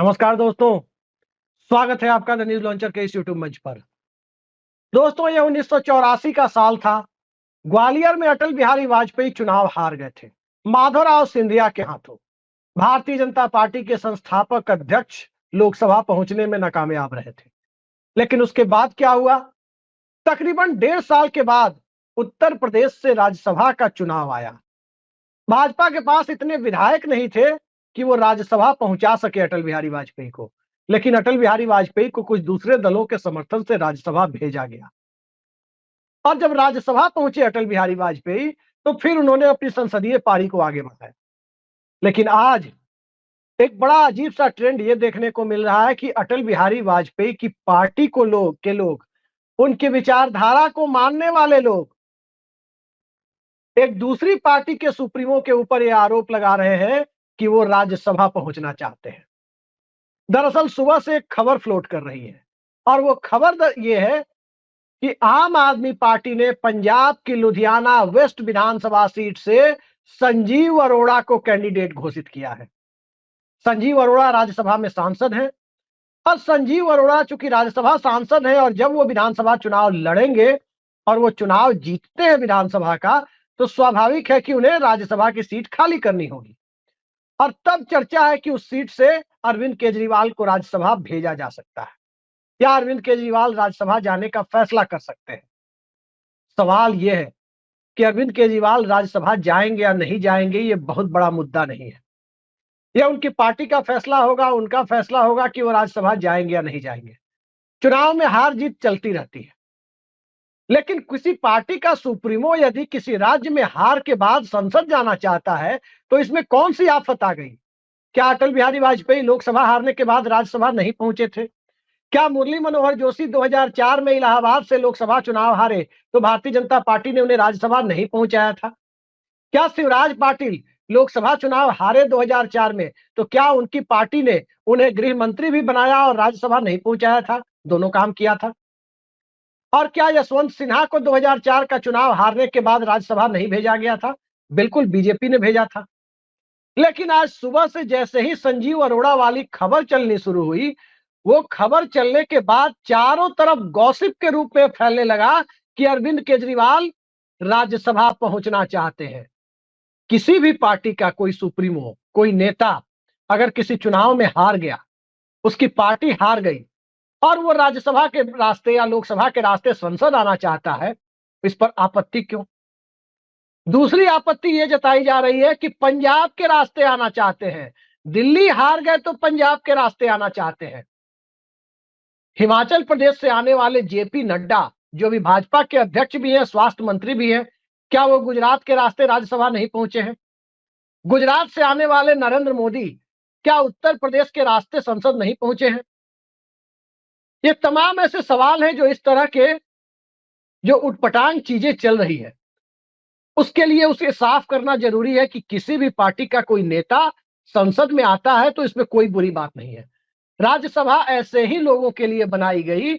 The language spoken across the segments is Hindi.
नमस्कार दोस्तों। स्वागत है आपका द न्यूज लॉन्चर के इस यूट्यूब मंच पर। दोस्तों, ये 1984 का साल था। ग्वालियर में अटल बिहारी वाजपेयी चुनाव हार गए थे माधवराव सिंधिया के हाथों। भारतीय जनता पार्टी के संस्थापक अध्यक्ष लोकसभा पहुंचने में नाकामयाब रहे थे। लेकिन उसके बाद क्या हुआ? तकरीबन 1.5 साल के बाद उत्तर प्रदेश से राज्यसभा का चुनाव आया। भाजपा के पास इतने विधायक नहीं थे कि वो राज्यसभा पहुंचा सके अटल बिहारी वाजपेयी को। लेकिन अटल बिहारी वाजपेयी को कुछ दूसरे दलों के समर्थन से राज्यसभा भेजा गया। और जब राज्यसभा पहुंचे अटल बिहारी वाजपेयी, तो फिर उन्होंने अपनी संसदीय पारी को आगे बढ़ाया। लेकिन आज एक बड़ा अजीब सा ट्रेंड ये देखने को मिल रहा है कि अटल बिहारी वाजपेयी की पार्टी को लोग, उनकी विचारधारा को मानने वाले लोग एक दूसरी पार्टी के सुप्रीमो के ऊपर यह आरोप लगा रहे हैं कि वो राज्यसभा पहुंचना चाहते हैं। दरअसल सुबह से एक खबर फ्लोट कर रही है, और वो खबर ये है कि आम आदमी पार्टी ने पंजाब की लुधियाना वेस्ट विधानसभा सीट से संजीव अरोड़ा को कैंडिडेट घोषित किया है। संजीव अरोड़ा राज्यसभा में सांसद हैं, और संजीव अरोड़ा चूंकि राज्यसभा सांसद है और जब वो विधानसभा चुनाव लड़ेंगे और वो चुनाव जीतते हैं विधानसभा का, तो स्वाभाविक है कि उन्हें राज्यसभा की सीट खाली करनी होगी। और तब चर्चा है कि उस सीट से अरविंद केजरीवाल को राज्यसभा भेजा जा सकता है, या अरविंद केजरीवाल राज्यसभा जाने का फैसला कर सकते हैं। सवाल यह है कि अरविंद केजरीवाल राज्यसभा जाएंगे या नहीं जाएंगे, ये बहुत बड़ा मुद्दा नहीं है। यह उनकी पार्टी का फैसला होगा, उनका फैसला होगा कि वो राज्यसभा जाएंगे या नहीं जाएंगे। चुनाव में हार जीत चलती रहती है। लेकिन किसी पार्टी का सुप्रीमो यदि किसी राज्य में हार के बाद संसद जाना चाहता है, तो इसमें कौन सी आफत आ गई? क्या अटल बिहारी वाजपेयी लोकसभा हारने के बाद राज्यसभा नहीं पहुंचे थे? क्या मुरली मनोहर जोशी 2004 में इलाहाबाद से लोकसभा चुनाव हारे तो भारतीय जनता पार्टी ने उन्हें राज्यसभा नहीं पहुंचाया था? क्या शिवराज पाटिल लोकसभा चुनाव हारे 2004 में, तो क्या उनकी पार्टी ने उन्हें गृह मंत्री भी बनाया और राज्यसभा नहीं पहुंचाया था? दोनों काम किया था। और क्या यशवंत सिन्हा को 2004 का चुनाव हारने के बाद राज्यसभा नहीं भेजा गया था? बिल्कुल बीजेपी ने भेजा था। लेकिन आज सुबह से जैसे ही संजीव अरोड़ा वाली खबर चलनी शुरू हुई, वो खबर चलने के बाद चारों तरफ गॉसिप के रूप में फैलने लगा कि अरविंद केजरीवाल राज्यसभा पहुंचना चाहते हैं। किसी भी पार्टी का कोई सुप्रीमो, कोई नेता अगर किसी चुनाव में हार गया, उसकी पार्टी हार गई और वो राज्यसभा के रास्ते या लोकसभा के रास्ते संसद आना चाहता है, इस पर आपत्ति क्यों? दूसरी आपत्ति ये जताई जा रही है कि पंजाब के रास्ते आना चाहते हैं। दिल्ली हार गए तो पंजाब के रास्ते आना चाहते हैं। हिमाचल प्रदेश से आने वाले जेपी नड्डा, जो भी भाजपा के अध्यक्ष भी हैं, स्वास्थ्य मंत्री भी हैं, क्या वो गुजरात के रास्ते राज्यसभा नहीं पहुंचे हैं? गुजरात से आने वाले नरेंद्र मोदी क्या उत्तर प्रदेश के रास्ते संसद नहीं पहुंचे हैं? ये तमाम ऐसे सवाल हैं जो इस तरह के जो उटपटांग चीजें चल रही है, उसके लिए उसे साफ करना जरूरी है कि किसी भी पार्टी का कोई नेता संसद में आता है तो इसमें कोई बुरी बात नहीं है। राज्यसभा ऐसे ही लोगों के लिए बनाई गई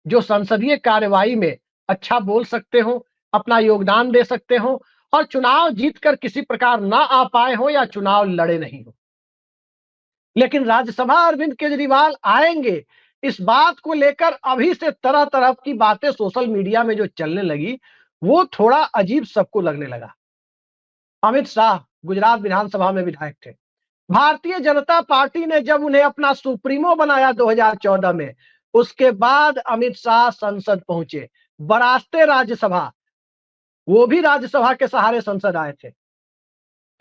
जो संसदीय कार्यवाही में अच्छा बोल सकते हो, अपना योगदान दे सकते हो और चुनाव जीतकर किसी प्रकार ना आ पाए हो या चुनाव लड़े नहीं हो। लेकिन राज्यसभा अरविंद केजरीवाल आएंगे, इस बात को लेकर अभी से तरह तरह की बातें सोशल मीडिया में जो चलने लगी, वो थोड़ा अजीब सबको लगने लगा। अमित शाह गुजरात विधानसभा में विधायक थे। भारतीय जनता पार्टी ने जब उन्हें अपना सुप्रीमो बनाया 2014 में, उसके बाद अमित शाह संसद पहुंचे, बरास्ते राज्यसभा, वो भी राज्यसभा के सहारे संसद आए थे।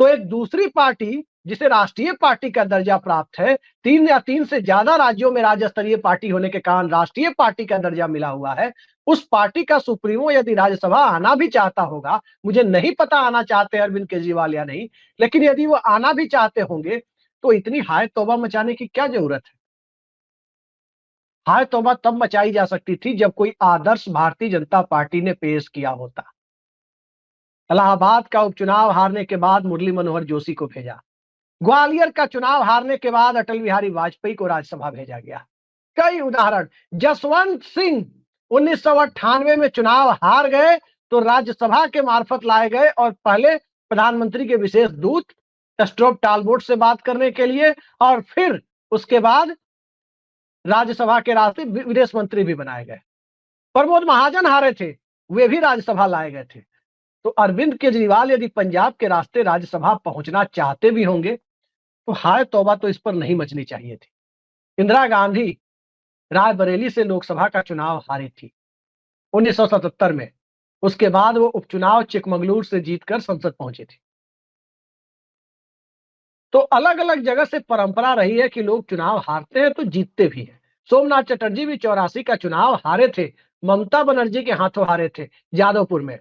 तो एक दूसरी पार्टी जिसे राष्ट्रीय पार्टी का दर्जा प्राप्त है, 3 से ज्यादा राज्यों में राज्य स्तरीय पार्टी होने के कारण राष्ट्रीय पार्टी का दर्जा मिला हुआ है, उस पार्टी का सुप्रीमो यदि राज्यसभा आना भी चाहता होगा, मुझे नहीं पता आना चाहते अरविंद केजरीवाल या नहीं, लेकिन यदि वो आना भी चाहते होंगे तो इतनी हाय तौबा मचाने की क्या जरूरत है? हाय तौबा तब मचाई जा सकती थी जब कोई आदर्श भारतीय जनता पार्टी ने पेश किया होता। इलाहाबाद का उपचुनाव हारने के बाद मुरली मनोहर जोशी को भेजा, ग्वालियर का चुनाव हारने के बाद अटल बिहारी वाजपेयी को राज्यसभा भेजा गया। कई उदाहरण, जसवंत सिंह 1998 में चुनाव हार गए तो राज्यसभा के मार्फत लाए गए और पहले प्रधानमंत्री के विशेष दूत स्ट्रोप टालबोट से बात करने के लिए, और फिर उसके बाद राज्यसभा के रास्ते विदेश मंत्री भी बनाए गए। प्रमोद महाजन हारे थे, वे भी राज्यसभा लाए गए थे। तो अरविंद केजरीवाल यदि पंजाब के रास्ते राज्यसभा पहुंचना चाहते भी होंगे तो हाय तौबा तो इस पर नहीं मचनी चाहिए थी। इंदिरा गांधी रायबरेली से लोकसभा का चुनाव हारी थी 1977 में। उसके बाद वो उपचुनाव चिकमगलूर से जीतकर संसद पहुंचे थे। तो अलग अलग जगह से परंपरा रही है कि लोग चुनाव हारते हैं तो जीतते भी हैं। सोमनाथ चटर्जी भी 84 का चुनाव हारे थे, ममता बनर्जी के हाथों हारे थे जादवपुर में।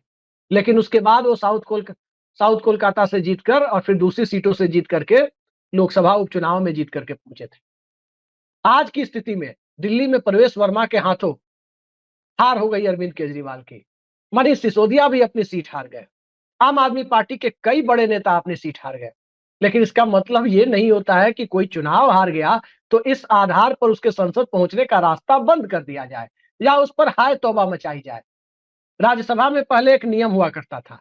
लेकिन उसके बाद वो साउथ कोलकाता से जीतकर और फिर दूसरी सीटों से जीत करके लोकसभा उपचुनाव में जीत करके पहुंचे थे। आज की स्थिति में दिल्ली में प्रवेश वर्मा के हाथों हार हो गई अरविंद केजरीवाल की। मनीष सिसोदिया भी अपनी सीट हार गए। आम आदमी पार्टी के कई बड़े नेता अपनी सीट हार गए। लेकिन इसका मतलब ये नहीं होता है कि कोई चुनाव हार गया तो इस आधार पर उसके संसद पहुंचने का रास्ता बंद कर दिया जाए या उस पर हाय तौबा मचाई जाए। राज्यसभा में पहले एक नियम हुआ करता था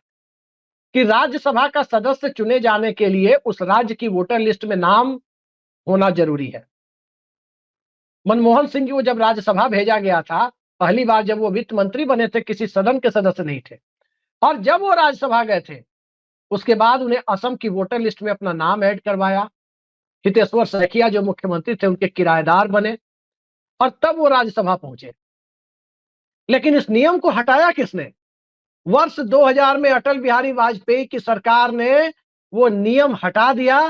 कि राज्यसभा का सदस्य चुने जाने के लिए उस राज्य की वोटर लिस्ट में नाम होना जरूरी है। मनमोहन सिंह को जब राज्यसभा भेजा गया था, पहली बार जब वो वित्त मंत्री बने थे, किसी सदन के सदस्य नहीं थे, और जब वो राज्यसभा गए थे उसके बाद उन्हें असम की वोटर लिस्ट में अपना नाम ऐड करवाया। हितेश्वर सैकिया जो मुख्यमंत्री थे उनके किराएदार बने और तब वो राज्यसभा पहुंचे। लेकिन इस नियम को हटाया किसने? वर्ष 2000 में अटल बिहारी वाजपेयी की सरकार ने वो नियम हटा दिया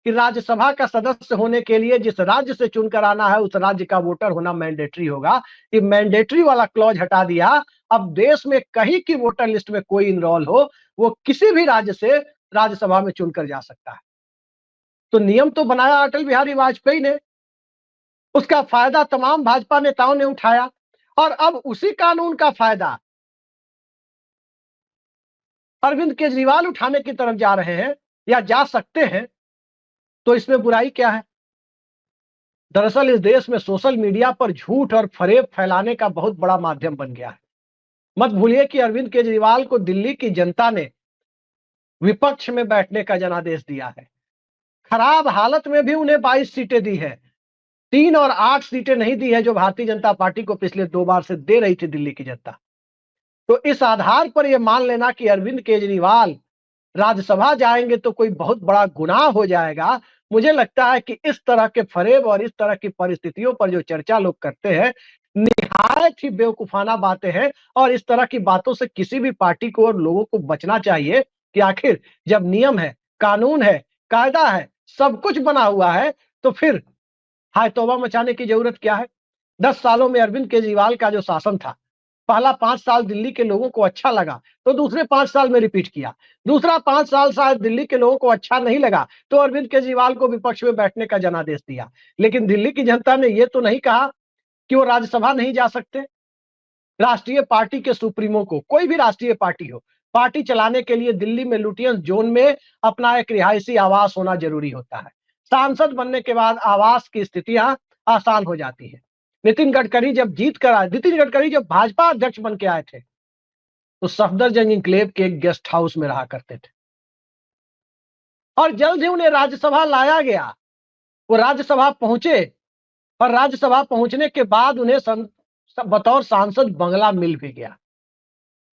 कि राज्यसभा का सदस्य होने के लिए जिस राज्य से चुनकर आना है उस राज्य का वोटर होना मैंडेटरी होगा। ये मैंडेटरी वाला क्लॉज हटा दिया। अब देश में कहीं की वोटर लिस्ट में कोई इनरोल हो, वो किसी भी राज्य से राज्यसभा में चुनकर जा सकता है। तो नियम तो बनाया अटल बिहारी वाजपेयी ने, उसका फायदा तमाम भाजपा नेताओं ने उठाया और अब उसी कानून का फायदा अरविंद केजरीवाल उठाने की तरफ जा रहे हैं या जा सकते हैं। तो इसमें बुराई क्या है? दरअसल इस देश में सोशल मीडिया पर झूठ और फरेब फैलाने का बहुत बड़ा माध्यम बन गया है। मत भूलिए कि अरविंद केजरीवाल को दिल्ली की जनता ने विपक्ष में बैठने का जनादेश दिया है। खराब हालत में भी उन्हें 22 सीटें दी है, 3 और 8 सीटें नहीं दी है जो भारतीय जनता पार्टी को पिछले 2 बार से दे रही थी दिल्ली की जनता। तो इस आधार पर यह मान लेना कि अरविंद केजरीवाल राज्यसभा जाएंगे तो कोई बहुत बड़ा गुनाह हो जाएगा, मुझे लगता है कि इस तरह के फरेब और इस तरह की परिस्थितियों पर जो चर्चा लोग करते हैं निहायत ही बेवकूफाना बातें हैं। और इस तरह की बातों से किसी भी पार्टी को और लोगों को बचना चाहिए कि आखिर जब नियम है, कानून है, कायदा है, सब कुछ बना हुआ है तो फिर हाय तौबा मचाने की जरूरत क्या है? 10 सालों में अरविंद केजरीवाल का जो शासन था, पहला 5 साल दिल्ली के लोगों को अच्छा लगा तो दूसरे 5 साल में रिपीट किया। दूसरा 5 साल शायद दिल्ली के लोगों को अच्छा नहीं लगा तो अरविंद केजरीवाल को विपक्ष में बैठने का जनादेश दिया। लेकिन दिल्ली की जनता ने यह तो नहीं कहा कि वो राज्यसभा नहीं जा सकते। राष्ट्रीय पार्टी के सुप्रीमो को, कोई भी राष्ट्रीय पार्टी हो, पार्टी चलाने के लिए दिल्ली में लुटियंस जोन में अपना एक रिहायशी आवास होना जरूरी होता है। सांसद बनने के बाद आवास की स्थितियां आसान हो जाती है। नितिन गडकरी जब भाजपा अध्यक्ष बन के आए थे तो सफदरजंग इंक्लेव के एक गेस्ट हाउस में रहा करते थे और जल्द ही उन्हें राज्यसभा लाया गया। वो राज्यसभा पहुंचे और राज्यसभा पहुंचने के बाद उन्हें बतौर सांसद बंगला मिल भी गया।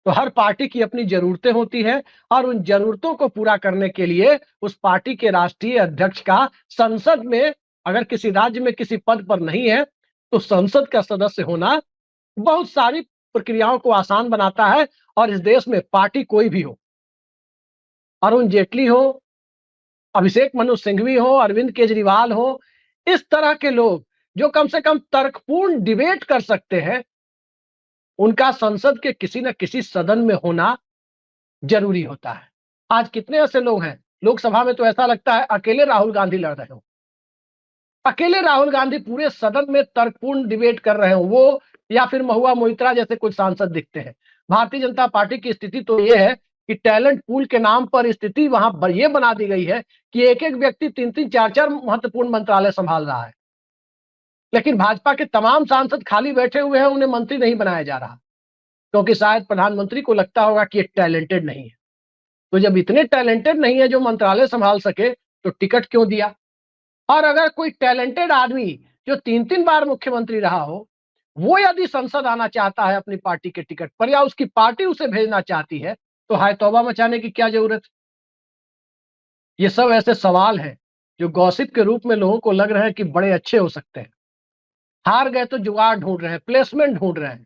तो हर पार्टी की अपनी जरूरतें होती हैं और उन जरूरतों को पूरा करने के लिए उस पार्टी के राष्ट्रीय अध्यक्ष का संसद में, अगर किसी राज्य में किसी पद पर नहीं है तो संसद का सदस्य होना बहुत सारी प्रक्रियाओं को आसान बनाता है। और इस देश में पार्टी कोई भी हो, अरुण जेटली हो, अभिषेक मनु सिंघवी हो, अरविंद केजरीवाल हो, इस तरह के लोग जो कम से कम तर्कपूर्ण डिबेट कर सकते हैं, उनका संसद के किसी न किसी सदन में होना जरूरी होता है। आज कितने ऐसे लोग हैं लोकसभा में, तो ऐसा लगता है अकेले राहुल गांधी लड़ रहे हो, अकेले राहुल गांधी पूरे सदन में तर्कपूर्ण डिबेट कर रहे हो, वो या फिर महुआ मोइत्रा जैसे कुछ सांसद दिखते हैं। भारतीय जनता पार्टी की स्थिति तो यह है कि टैलेंट पूल के नाम पर स्थिति वहां ये बना दी गई है कि एक एक व्यक्ति 3-3, 4-4 महत्वपूर्ण मंत्रालय संभाल रहा है। लेकिन भाजपा के तमाम सांसद खाली बैठे हुए हैं, उन्हें मंत्री नहीं बनाया जा रहा क्योंकि शायद प्रधानमंत्री को लगता होगा कि ये टैलेंटेड नहीं है। तो जब इतने टैलेंटेड नहीं है जो मंत्रालय संभाल सके तो टिकट क्यों दिया? और अगर कोई टैलेंटेड आदमी जो 3-3 बार मुख्यमंत्री रहा हो, वो यदि संसद आना चाहता है अपनी पार्टी के टिकट पर या उसकी पार्टी उसे भेजना चाहती है, तो हाय तौबा मचाने की क्या जरूरत है? ये सब ऐसे सवाल हैं, जो गॉसिप के रूप में लोगों को लग रहे हैं कि बड़े अच्छे हो सकते हैं। हार गए तो जुगाड़ ढूंढ रहे हैं, प्लेसमेंट ढूंढ रहे हैं।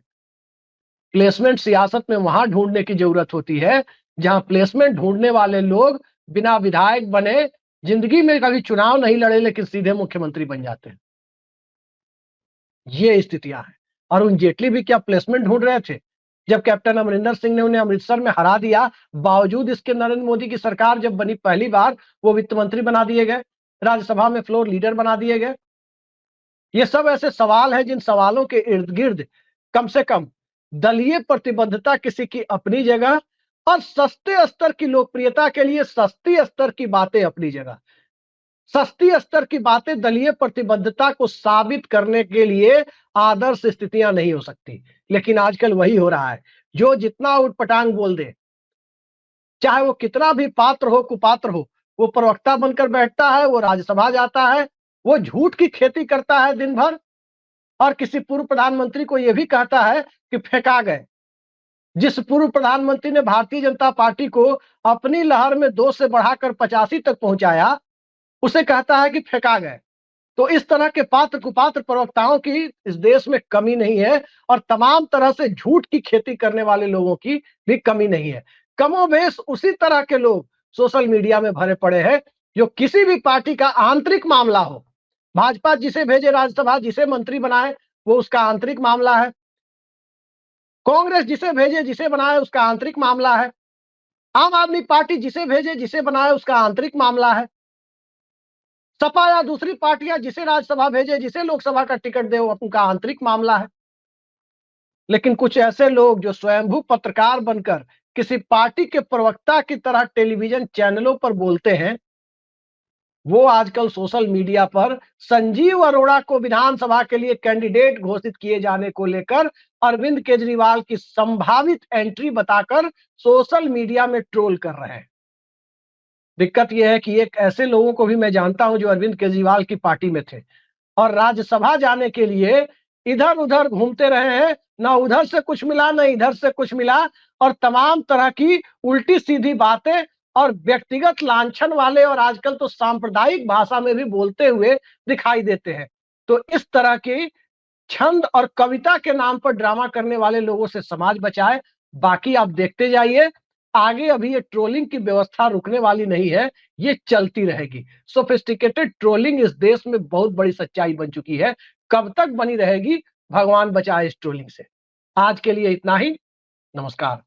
प्लेसमेंट सियासत में वहां ढूंढने की जरूरत होती है, जहां प्लेसमेंट ढूंढने वाले लोग बिना विधायक बने, जिंदगी में कभी चुनाव नहीं लड़े, लेकिन सीधे मुख्यमंत्री बन जाते हैं। ये स्थितियां हैं। अरुण जेटली भी क्या प्लेसमेंट ढूंढ रहे थे? जब कैप्टन अमरिंदर सिंह ने उन्हें अमृतसर में हरा दिया, बावजूद इसके नरेंद्र मोदी की सरकार जब बनी पहली बार, वो वित्त मंत्री बना दिए गए, राज्यसभा में फ्लोर लीडर बना दिए गए। ये सब ऐसे सवाल हैं जिन सवालों के इर्द गिर्द कम से कम दलीय प्रतिबद्धता किसी की अपनी जगह, और सस्ते स्तर की लोकप्रियता के लिए सस्ती स्तर की बातें अपनी जगह। सस्ती स्तर की बातें दलीय प्रतिबद्धता को साबित करने के लिए आदर्श स्थितियां नहीं हो सकती, लेकिन आजकल वही हो रहा है। जो जितना उटपटांग बोल दे, चाहे वो कितना भी पात्र हो कुपात्र हो, वो प्रवक्ता बनकर बैठता है, वो राज्यसभा जाता है, वो झूठ की खेती करता है दिन भर, और किसी पूर्व प्रधानमंत्री को यह भी कहता है कि फेंका गए। जिस पूर्व प्रधानमंत्री ने भारतीय जनता पार्टी को अपनी लहर में 2 से बढ़ाकर 85 तक पहुंचाया, उसे कहता है कि फेंका गए। तो इस तरह के पात्र कुपात्र प्रवक्ताओं की इस देश में कमी नहीं है, और तमाम तरह से झूठ की खेती करने वाले लोगों की भी कमी नहीं है। कमोबेश उसी तरह के लोग सोशल मीडिया में भरे पड़े हैं, जो किसी भी पार्टी का आंतरिक मामला हो, भाजपा जिसे भेजे राज्यसभा, जिसे मंत्री बनाए, वो उसका आंतरिक मामला है। कांग्रेस जिसे भेजे, जिसे बनाए, उसका आंतरिक मामला है। आम आदमी पार्टी जिसे भेजे, जिसे बनाए, उसका आंतरिक मामला है। सपा या दूसरी पार्टियां जिसे राज्यसभा भेजे, जिसे लोकसभा का टिकट दे, वो उनका आंतरिक मामला है। लेकिन कुछ ऐसे लोग जो स्वयंभू पत्रकार बनकर किसी पार्टी के प्रवक्ता की तरह टेलीविजन चैनलों पर बोलते हैं, वो आजकल सोशल मीडिया पर संजीव अरोड़ा को विधानसभा के लिए कैंडिडेट घोषित किए जाने को लेकर अरविंद केजरीवाल की संभावित एंट्री बताकर सोशल मीडिया में ट्रोल कर रहे हैं। दिक्कत यह है कि एक ऐसे लोगों को भी मैं जानता हूं जो अरविंद केजरीवाल की पार्टी में थे, और राज्यसभा जाने के लिए इधर उधर घूमते रहे हैं, ना उधर से कुछ मिला, ना इधर से कुछ मिला, और तमाम तरह की उल्टी सीधी बातें और व्यक्तिगत लांछन वाले, और आजकल तो सांप्रदायिक भाषा में भी बोलते हुए दिखाई देते हैं। तो इस तरह की छंद और कविता के नाम पर ड्रामा करने वाले लोगों से समाज बचाए। बाकी आप देखते जाइए, आगे अभी ये ट्रोलिंग की व्यवस्था रुकने वाली नहीं है, ये चलती रहेगी। सोफिस्टिकेटेड ट्रोलिंग इस देश में बहुत बड़ी सच्चाई बन चुकी है। कब तक बनी रहेगी, भगवान बचाए इस ट्रोलिंग से। आज के लिए इतना ही। नमस्कार।